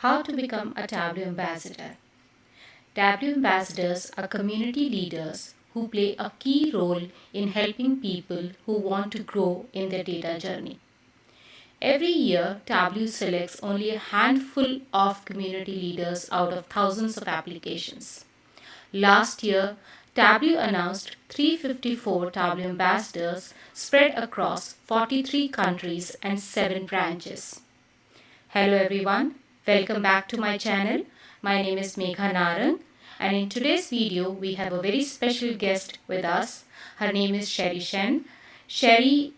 How to become a Tableau ambassador. Tableau ambassadors are community leaders who play a key role in helping people who want to grow in their data journey. Every year, Tableau selects only a handful of community leaders out of thousands of applications. Last year, Tableau announced 354 Tableau ambassadors spread across 43 countries and 7 branches. Hello everyone, welcome back to my channel. My name is Megha Narang, and in today's video we have a very special guest with us. Her name is Sherry Shen. Sherry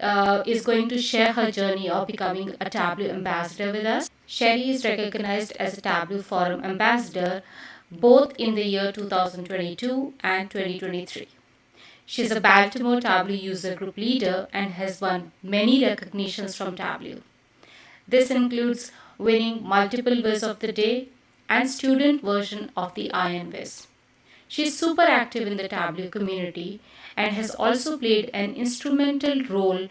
is going to share her journey of becoming a Tableau ambassador with us. Sherry is recognized as a Tableau Forum Ambassador both in the year 2022 and 2023. She is a Baltimore Tableau user group leader and has won many recognitions from Tableau. This includes winning multiple Wiz of the Day and student version of the Iron Wiz. She is super active in the Tableau community and has also played an instrumental role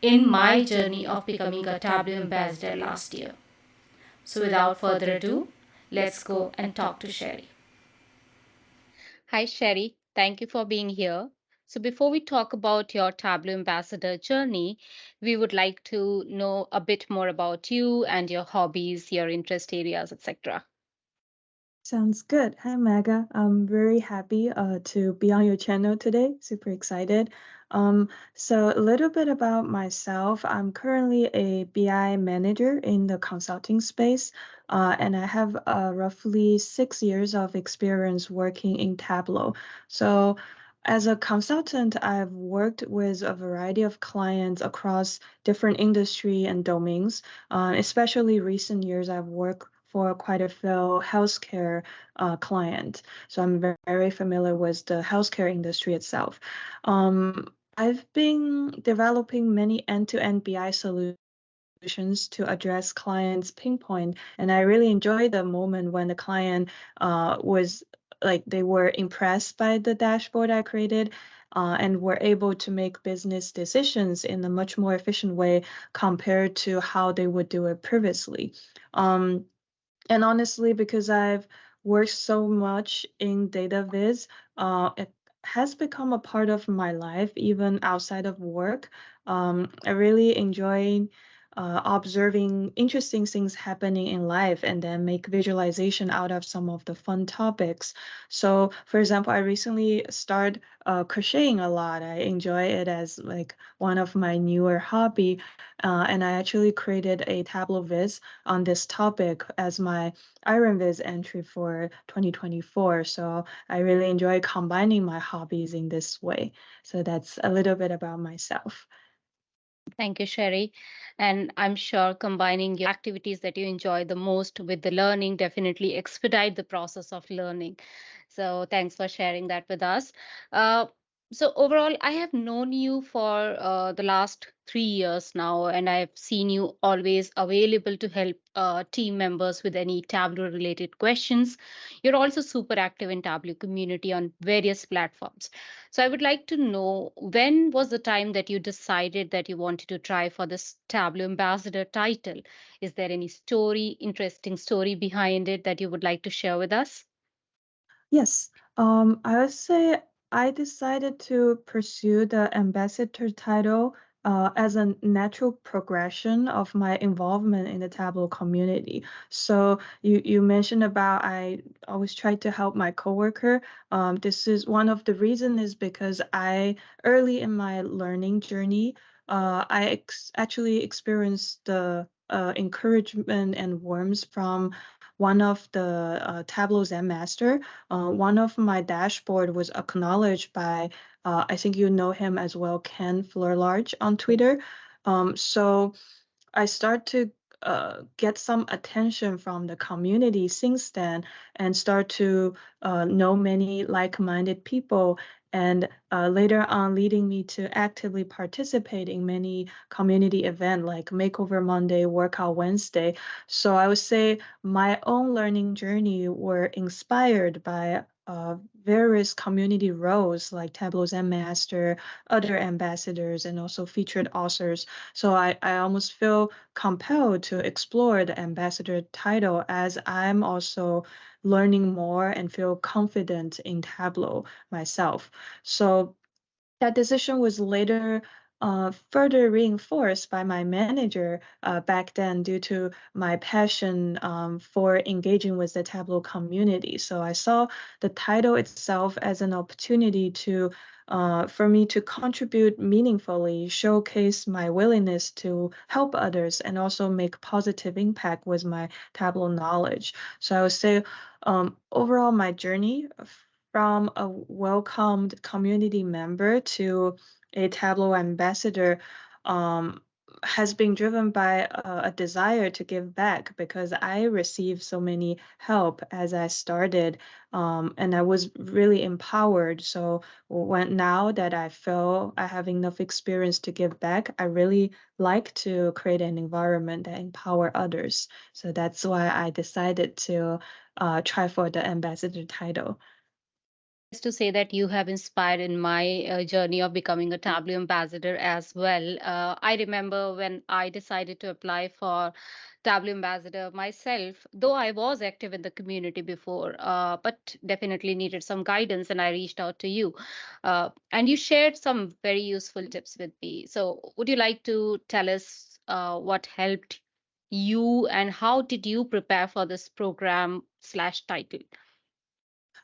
in my journey of becoming a Tableau ambassador last year. So without further ado, let's go and talk to Sherry. Hi, Sherry. Thank you for being here. So, before we talk about your Tableau Ambassador journey, we would like to know a bit more about you and your hobbies, your interest areas, etc. Sounds good. Hi, Maga. I'm very happy to be on your channel today. Super excited. So a little bit about myself. I'm currently a BI manager in the consulting space, and I have roughly 6 years of experience working in Tableau. So as a consultant, I've worked with a variety of clients across different industry and domains. Especially recent years, I've worked for quite a few healthcare client. So I'm very familiar with the healthcare industry itself. I've been developing many end-to-end BI solutions to address clients' pain point, and I really enjoy the moment when the client was like they were impressed by the dashboard I created. And were able to make business decisions in a much more efficient way compared to how they would do it previously. And honestly, because I've worked so much in data viz, it has become a part of my life, even outside of work. I really enjoy observing interesting things happening in life and then make visualization out of some of the fun topics. So, for example, I recently started crocheting a lot. I enjoy it as like one of my newer hobby, and I actually created a Tableau Viz on this topic as my Iron Viz entry for 2024. So I really enjoy combining my hobbies in this way. So that's a little bit about myself. Thank you, Sherry. And I'm sure combining your activities that you enjoy the most with the learning definitely expedite the process of learning. So thanks for sharing that with us. Uh, so overall, I have known you for the last 3 years now, and I've seen you always available to help team members with any Tableau related questions. You're also super active in Tableau community on various platforms. So I would like to know, when was the time that you decided that you wanted to try for this Tableau Ambassador title? Is there any story, interesting story behind it that you would like to share with us? Yes, I would say I decided to pursue the ambassador title as a natural progression of my involvement in the Tableau community. So you mentioned about I always try to help my coworker. This is one of the reason is because I early in my learning journey, I actually experienced the encouragement and warmth from one of the Tableau Zen master. One of my dashboard was acknowledged by, I think you know him as well, Ken Fleur-Large on Twitter. So I start to get some attention from the community since then and start to know many like-minded people and later on leading me to actively participate in many community events like Makeover Monday, Workout Wednesday. So I would say my own learning journey were inspired by various community roles like Tableau's Ambassador, other ambassadors, and also featured authors. So I almost feel compelled to explore the ambassador title as I'm also learning more and feel confident in Tableau myself. So that decision was later further reinforced by my manager back then due to my passion for engaging with the Tableau community. So I saw the title itself as an opportunity to for me to contribute meaningfully, showcase my willingness to help others, and also make positive impact with my Tableau knowledge. So I would say overall my journey from a welcomed community member to a Tableau ambassador um, has been driven by a desire to give back because I received so many help as I started, and I was really empowered. So when now that I feel I have enough experience to give back, I really like to create an environment that empower others. So that's why I decided to try for the ambassador title. To say that you have inspired in my journey of becoming a Tableau ambassador as well. I remember when I decided to apply for Tableau ambassador myself, though I was active in the community before, but definitely needed some guidance, and I reached out to you. And you shared some very useful tips with me. So, would you like to tell us what helped you and how did you prepare for this program slash title?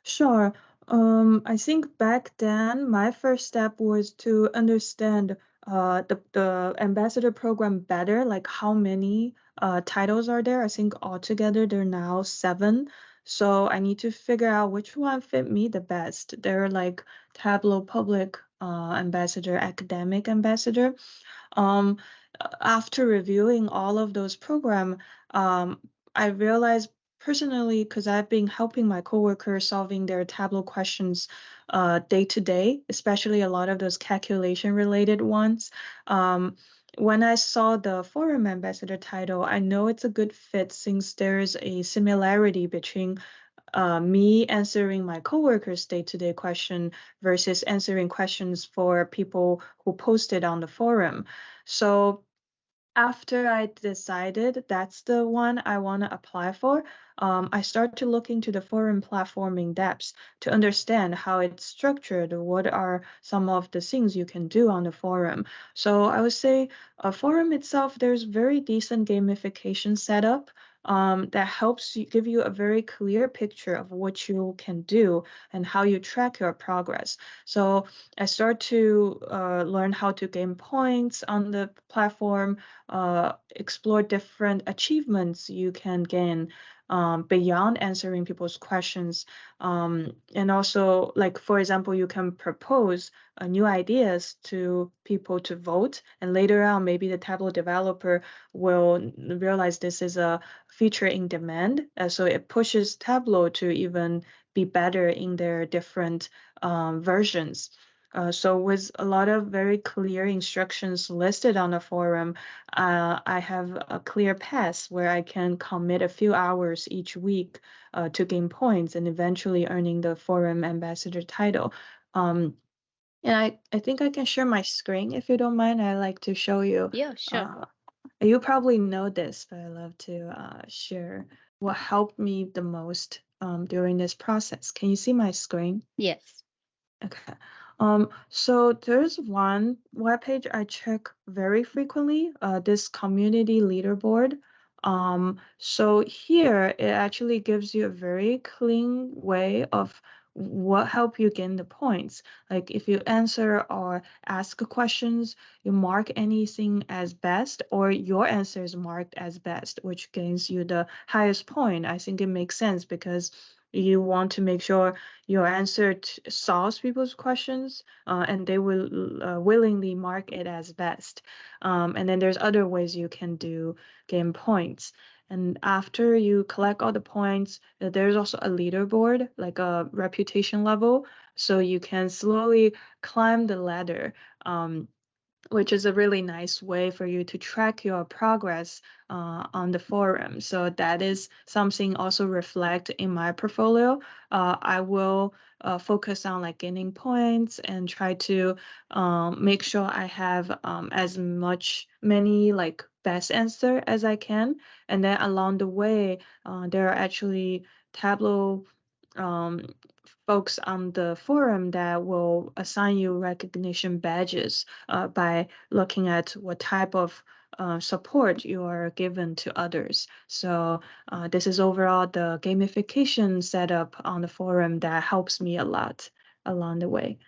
Sure. I think back then my first step was to understand the ambassador program better, like how many titles are there. I think altogether there are now 7. So I need to figure out which one fit me the best. They're like Tableau Public Ambassador, Academic Ambassador. Um, After reviewing all of those programs, I realized personally, because I've been helping my coworkers solving their Tableau questions day to day, especially a lot of those calculation related ones. Um, when I saw the Forum Ambassador title, I know it's a good fit since there's a similarity between me answering my coworkers' day-to-day question versus answering questions for people who posted on the forum. So after I decided that's the one I want to apply for, I start to look into the forum platform in depth to understand how it's structured, what are some of the things you can do on the forum. So I would say a forum itself, there's very decent gamification setup. That helps you give you a very clear picture of what you can do and how you track your progress. So I start to learn how to gain points on the platform, explore different achievements you can gain beyond answering people's questions. And also, like, for example, you can propose new ideas to people to vote. And later on, maybe the Tableau developer will realize this is a feature in demand. So it pushes Tableau to even be better in their different versions. So with a lot of very clear instructions listed on the forum, I have a clear path where I can commit a few hours each week to gain points and eventually earning the forum ambassador title. Um, and I think I can share my screen if you don't mind. I like to show you. Yeah, sure. Uh, you probably know this, but I love to share what helped me the most during this process. Can you see my screen? Yes. Okay. So there's one webpage I check very frequently, this community leaderboard. So here it actually gives you a very clean way of what help you gain the points. Like if you answer or ask questions, you mark anything as best, or your answer is marked as best, which gains you the highest point. I think it makes sense because you want to make sure your answer solves people's questions, and they will willingly mark it as best. And then there's other ways you can do game points. And after you collect all the points, there's also a leaderboard, like a reputation level, so you can slowly climb the ladder. Um, which is a really nice way for you to track your progress on the forum. So that is something also reflect in my portfolio. I will focus on like gaining points and try to make sure I have as many like best answer as I can. And then along the way, there are actually Tableau um, folks on the forum that will assign you recognition badges by looking at what type of support you are given to others. So this is overall the gamification setup on the forum that helps me a lot along the way.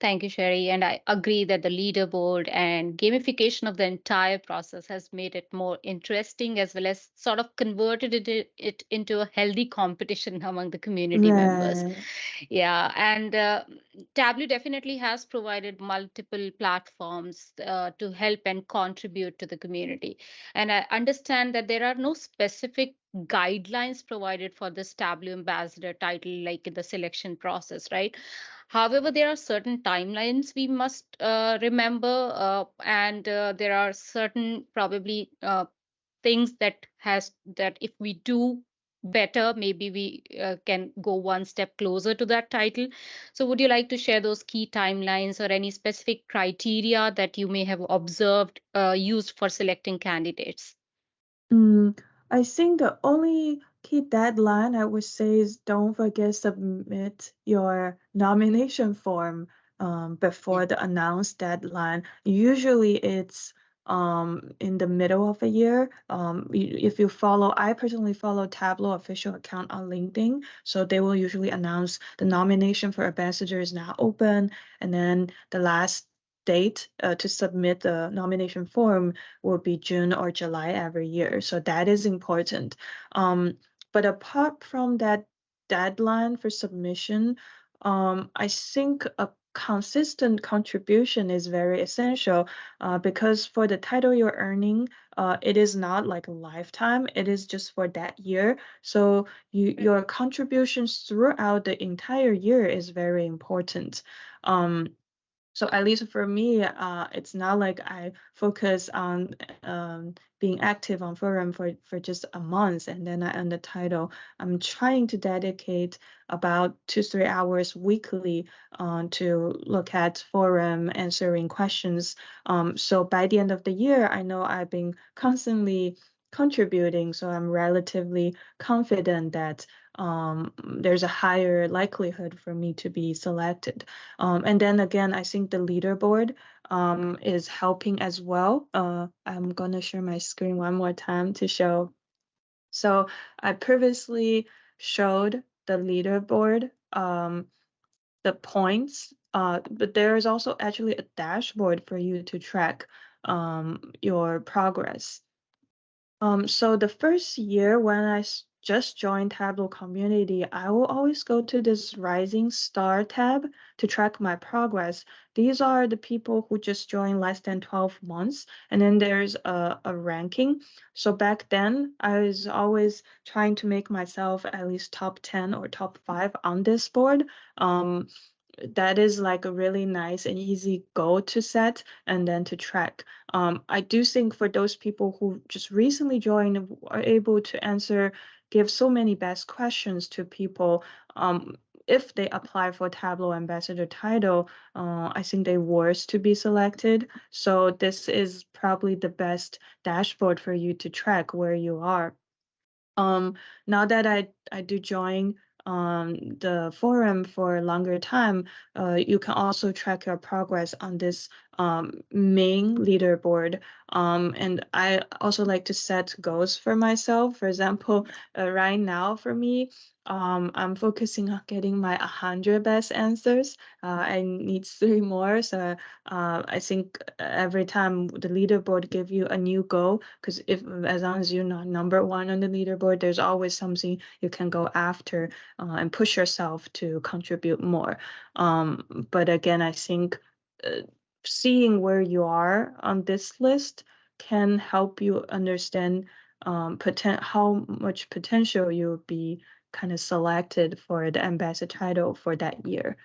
Thank you, Sherry. And I agree that the leaderboard and gamification of the entire process has made it more interesting as well as sort of converted it into a healthy competition among the community members. Right. Yeah, and Tableau definitely has provided multiple platforms to help and contribute to the community. And I understand that there are no specific guidelines provided for this Tableau Ambassador title, like in the selection process, right? However, there are certain timelines we must remember, and there are certain probably things that if we do better, maybe we can go one step closer to that title. So, would you like to share those key timelines or any specific criteria that you may have observed used for selecting candidates? Mm, I think the only key deadline I would say is don't forget submit your nomination form before the announced deadline. Usually it's in the middle of a year. If you follow, I personally follow Tableau official account on LinkedIn, so they will usually announce the nomination for ambassador is now open, and then the last date to submit the nomination form will be June or July every year. So that is important. But apart from that deadline for submission, I think a consistent contribution is very essential because for the title you're earning, it is not like a lifetime, it is just for that year. So your contributions throughout the entire year is very important. Um, so at least for me, it's not like I focus on being active on forum for just a month and then I earn the title. I'm trying to dedicate about 2-3 hours weekly to look at forum, answering questions. So by the end of the year, I know I've been constantly contributing, so I'm relatively confident that there's a higher likelihood for me to be selected. And then again, I think the leaderboard is helping as well. I'm gonna share my screen one more time to show. So I previously showed the leaderboard, the points, but there is also actually a dashboard for you to track your progress. So the first year when just joined Tableau community, I will always go to this Rising Star tab to track my progress. These are the people who just joined less than 12 months, and then there's a ranking. So back then, I was always trying to make myself at least top 10 or top 5 on this board. Um, that is like a really nice and easy goal to set and then to track. I do think for those people who just recently joined are able to answer, give so many best questions to people. If they apply for Tableau Ambassador title, I think they worth to be selected. So this is probably the best dashboard for you to track where you are. Um, Now that I do join the forum for a longer time, you can also track your progress on this main leaderboard. And I also like to set goals for myself. For example, right now for me, I'm focusing on getting my 100 best answers. I need 3 more, so I think every time the leaderboard give you a new goal, because if as long as you're not number one on the leaderboard, there's always something you can go after and push yourself to contribute more. But again, I think uh, seeing where you are on this list can help you understand how much potential you'll be kind of selected for the ambassador title for that year.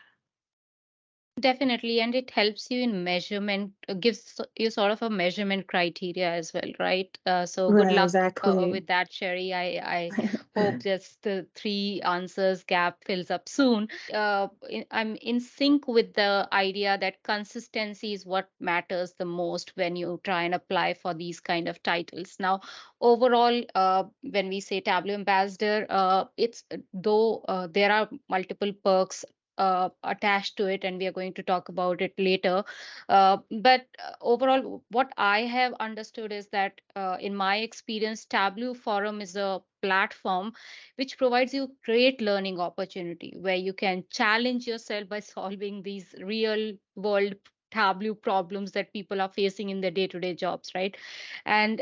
Definitely, and it helps you in measurement, gives you sort of a measurement criteria as well, right? So good Right, luck exactly. with that, Sherry. I hope just the three answers gap fills up soon. I'm in sync with the idea that consistency is what matters the most when you try and apply for these kind of titles. Now, overall, when we say Tableau Ambassador, it's though there are multiple perks attached to it, and we are going to talk about it later. But overall, what I have understood is that, in my experience, Tableau Forum is a platform which provides you great learning opportunity where you can challenge yourself by solving these real world Tableau problems that people are facing in their day-to-day jobs, right? And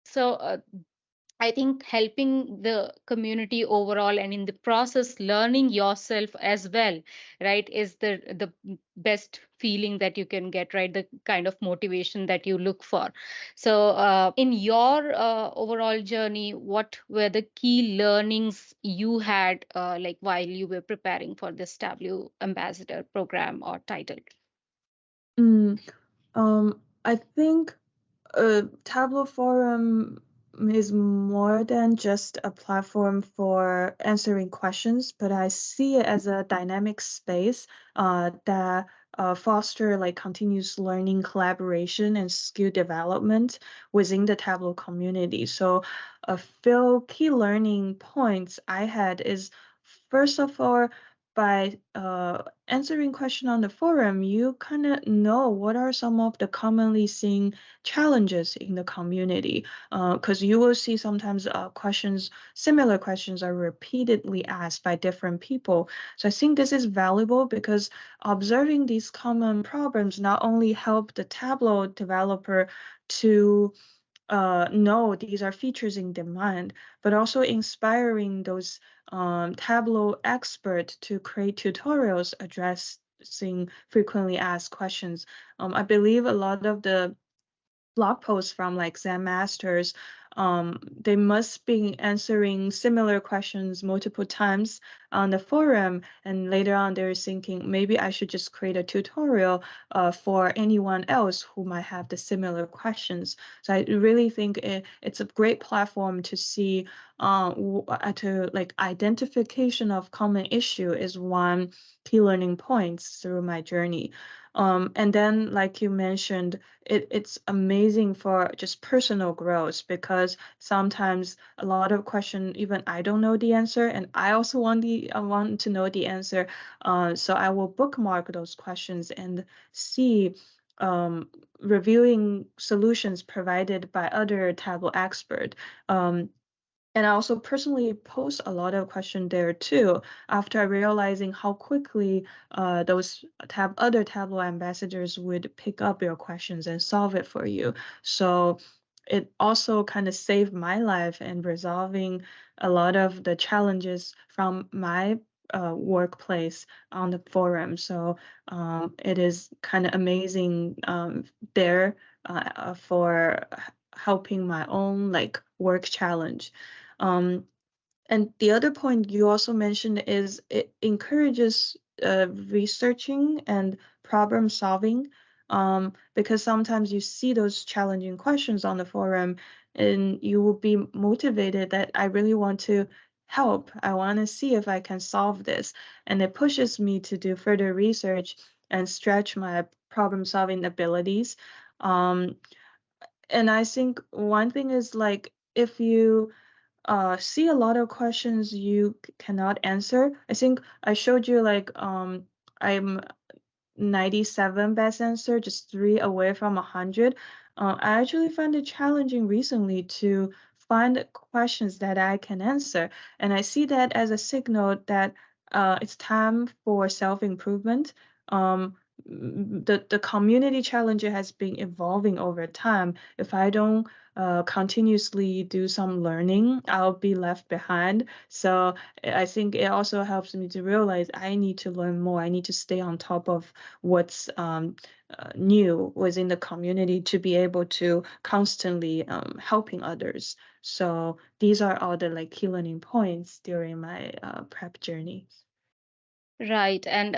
so I think helping the community overall and in the process learning yourself as well, right, is the best feeling that you can get, right? The kind of motivation that you look for. So, in your overall journey, what were the key learnings you had, like while you were preparing for this Tableau Ambassador program or title? Mm, I think Tableau Forum is more than just a platform for answering questions, but I see it as a dynamic space that foster like continuous learning, collaboration, and skill development within the Tableau community. So, a few key learning points I had is first of all, by answering question on the forum, you kind of know what are some of the commonly seen challenges in the community, because you will see sometimes questions, similar questions are repeatedly asked by different people. So I think this is valuable because observing these common problems not only help the Tableau developer to know these are features in demand, but also inspiring those Tableau experts to create tutorials addressing frequently asked questions. I believe a lot of the blog posts from like Zen masters, they must be answering similar questions multiple times on the forum, and later on they're thinking maybe I should just create a tutorial for anyone else who might have the similar questions. So I really think it's a great platform to see to like identification of common issue is one key learning points through my journey. And then, like you mentioned, it's amazing for just personal growth because sometimes a lot of question even I don't know the answer, and I also I want to know the answer. So I will bookmark those questions and see reviewing solutions provided by other Tableau expert. Um, and I also personally post a lot of questions there too, after realizing how quickly those other Tableau ambassadors would pick up your questions and solve it for you. So it also kind of saved my life and resolving a lot of the challenges from my workplace on the forum. So it is kind of amazing there for helping my own like work challenge. Um, and the other point you also mentioned is it encourages researching and problem solving, because sometimes you see those challenging questions on the forum and you will be motivated that I really want to help. I want to see if I can solve this. And it pushes me to do further research and stretch my problem solving abilities. Um, and I think one thing is like if you see a lot of questions you cannot answer. I think I showed you like I'm 97 best answer, just three away from 100. I actually find it challenging recently to find questions that I can answer, and I see that as a signal that it's time for self-improvement. The community challenge has been evolving over time. If I don't continuously do some learning, I'll be left behind. So I think it also helps me to realize I need to learn more. I need to stay on top of what's new within the community to be able to constantly helping others. So these are all the like key learning points during my prep journey. Right. And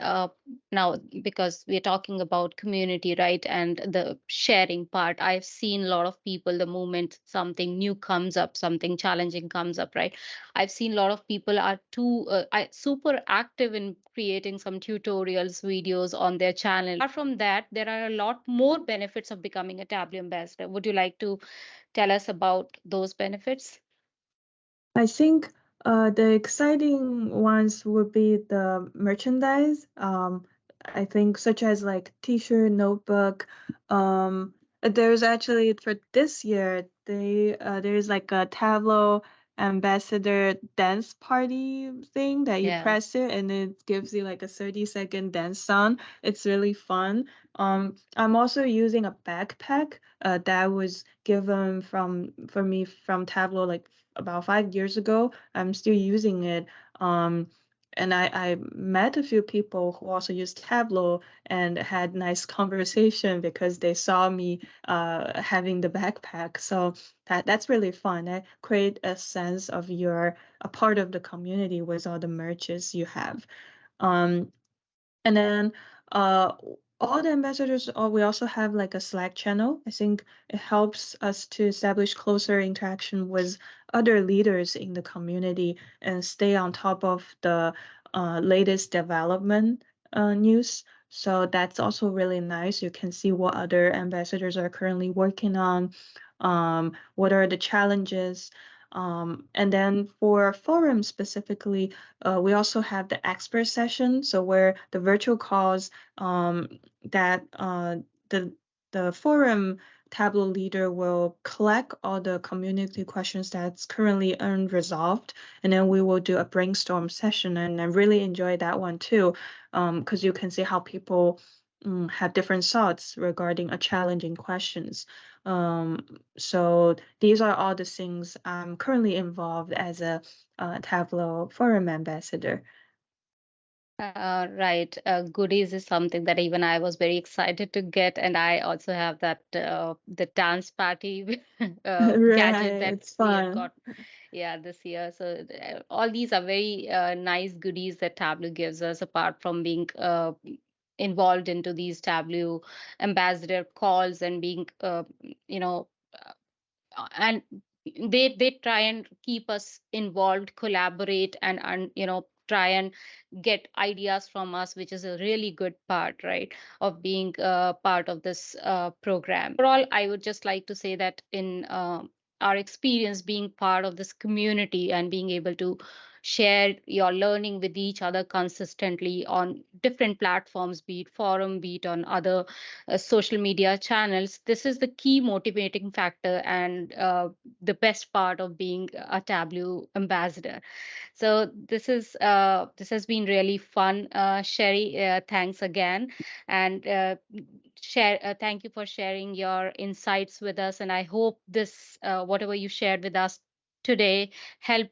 now, because we're talking about community, right, and the sharing part, I've seen a lot of people, the moment something new comes up, something challenging comes up, right? I've seen a lot of people are super active in creating some tutorials, videos on their channel. Apart from that, there are a lot more benefits of becoming a Tableau ambassador. Would you like to tell us about those benefits? I think the exciting ones would be the merchandise. I think such as like t-shirt, notebook. There's actually for this year there's like a Tableau Ambassador dance party thing that you Yeah. press it and it gives you like a 30-second dance song. It's really fun. I'm also using a backpack that was given for me from Tableau like about 5 years ago. I'm still using it. Um, and I met a few people who also use Tableau and had nice conversation because they saw me having the backpack. So that's really fun. I create a sense of you're a part of the community with all the merches you have. Um, and then uh, all the ambassadors, we also have like a Slack channel. I think it helps us to establish closer interaction with other leaders in the community and stay on top of the latest development news. So that's also really nice. You can see what other ambassadors are currently working on, what are the challenges. And then for forum specifically, we also have the expert session, so where the virtual calls that the forum Tableau leader will collect all the community questions that's currently unresolved, and then we will do a brainstorm session. And I really enjoy that one too, because you can see how people have different thoughts regarding a challenging questions. Um, so these are all the things I'm currently involved as a Tableau Forum Ambassador. Right. Goodies is something that even I was very excited to get, and I also have that the dance party gadget Right, that it's we have fun. got, yeah, this year. So all these are very nice goodies that Tableau gives us, apart from being involved into these Tableau ambassador calls and being, you know. And they try and keep us involved, collaborate, and try and get ideas from us, which is a really good part, right, of being part of this program. Overall, I would just like to say that in our experience being part of this community and being able to share your learning with each other consistently on different platforms, be it forum, be it on other social media channels, this is the key motivating factor and the best part of being a Tableau ambassador. So this has been really fun, Sherry. Thanks again, and thank you for sharing your insights with us. And I hope this whatever you shared with us today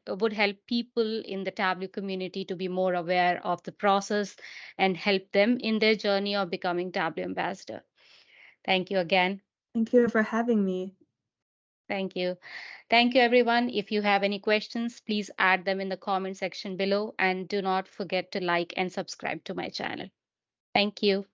would help people in the Tableau community to be more aware of the process and help them in their journey of becoming Tableau ambassador. Thank you again. Thank you for having me. Thank you. Thank you, everyone. If you have any questions, please add them in the comment section below and do not forget to like and subscribe to my channel. Thank you.